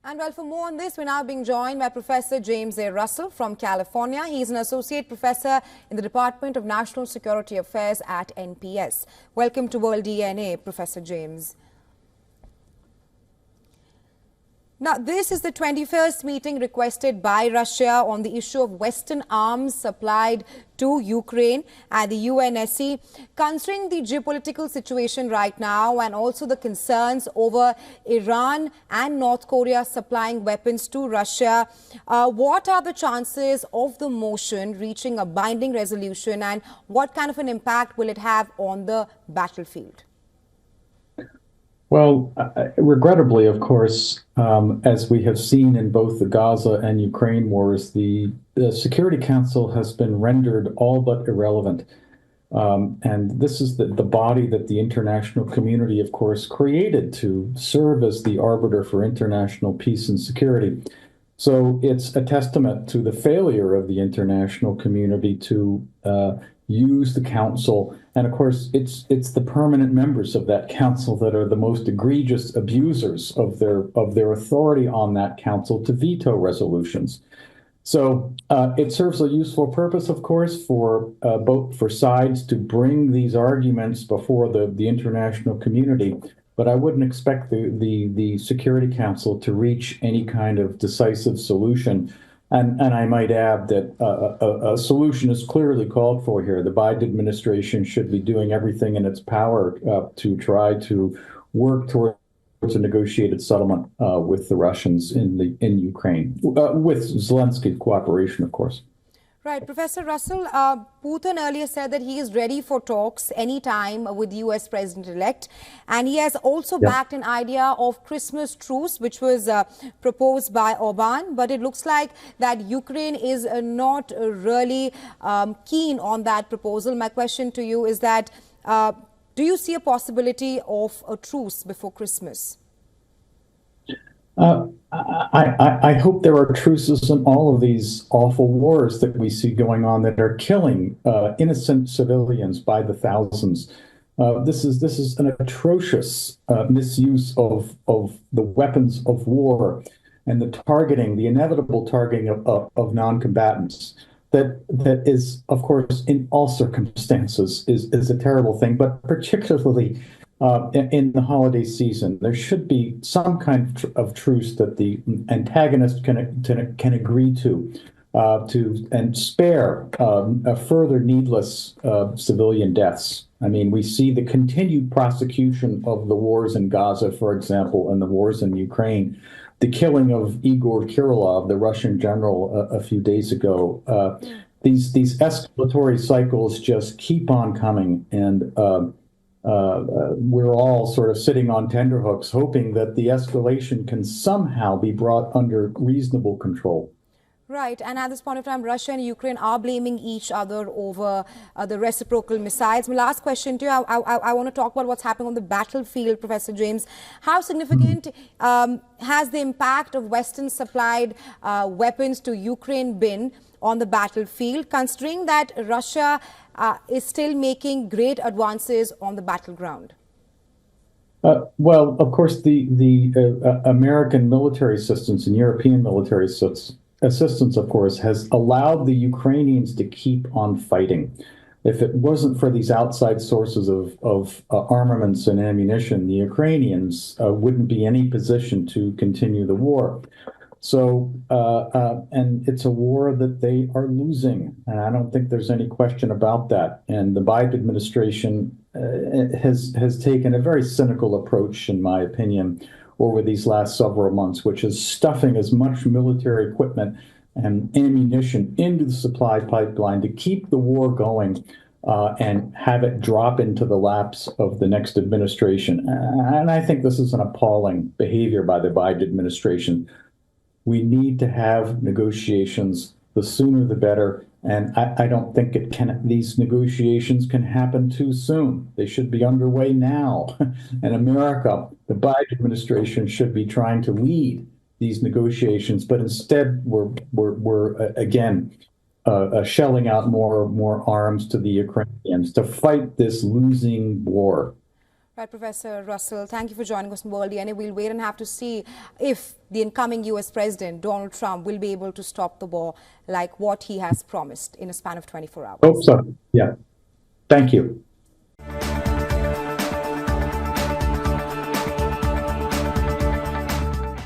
And well, for more on this, we're now being joined by Professor James A. Russell from California. He's an associate professor in the Department of National Security Affairs at NPS. Welcome to World DNA, Professor James. Now, this is the 21st meeting requested by Russia on the issue of Western arms supplied to Ukraine at the UNSC. Considering the geopolitical situation right now and also the concerns over Iran and North Korea supplying weapons to Russia, what are the chances of the motion reaching a binding resolution, and what kind of an impact will it have on the battlefield? Well, regrettably, of course, as we have seen in both the Gaza and Ukraine wars, the Security Council has been rendered all but irrelevant. And this is the body that the international community, of course, created to serve as the arbiter for international peace and security. So it's a testament to the failure of the international community to use the council. And of course, it's the permanent members of that council that are the most egregious abusers of their authority on that council to veto resolutions. So it serves a useful purpose, of course, for both for sides to bring these arguments before the international community. But I wouldn't expect the Security Council to reach any kind of decisive solution. And I might add that a solution is clearly called for here. The Biden administration should be doing everything in its power to try to work towards a negotiated settlement with the Russians in Ukraine, with Zelensky's cooperation, of course. Right. Professor Russell, Putin earlier said that he is ready for talks anytime with the U.S. President-elect. And he has also backed an idea of Christmas truce, which was proposed by Orban. But it looks like that Ukraine is not really keen on that proposal. My question to you is that, do you see a possibility of a truce before Christmas? I hope there are truces in all of these awful wars that we see going on that are killing innocent civilians by the thousands. This is an atrocious misuse of the weapons of war and the inevitable targeting of non-combatants. That is, of course, in all circumstances, is a terrible thing, but particularly in the holiday season, there should be some kind of truce that the antagonist can agree to and spare further needless civilian deaths. I mean, we see the continued prosecution of the wars in Gaza, for example, and the wars in Ukraine. The killing of Igor Kirillov, the Russian general, a few days ago. These escalatory cycles just keep on coming, and we're all sort of sitting on tenterhooks, hoping that the escalation can somehow be brought under reasonable control. Right. And at this point of time, Russia and Ukraine are blaming each other over the reciprocal missiles. My last question to you, I want to talk about what's happening on the battlefield, Professor James. How significant has the impact of Western-supplied weapons to Ukraine been on the battlefield, considering that Russia is still making great advances on the battleground? Well, of course, the American military assistance and European military assistance, of course, has allowed the Ukrainians to keep on fighting. If it wasn't for these outside sources of armaments and ammunition, the Ukrainians wouldn't be in any position to continue the war. So, and it's a war that they are losing, and I don't think there's any question about that. And the Biden administration has taken a very cynical approach, in my opinion, over these last several months, which is stuffing as much military equipment and ammunition into the supply pipeline to keep the war going and have it drop into the laps of the next administration. And I think this is an appalling behavior by the Biden administration. We need to have negotiations. The sooner the better. And I don't think these negotiations can happen too soon. They should be underway now. And America, the Biden administration, should be trying to lead these negotiations. But instead, we're again shelling out more arms to the Ukrainians to fight this losing war. Right, Professor Russell, thank you for joining us on World DNA. We'll wait and have to see if the incoming US President, Donald Trump, will be able to stop the war like what he has promised in a span of 24 hours. Hope so. Yeah. Thank you.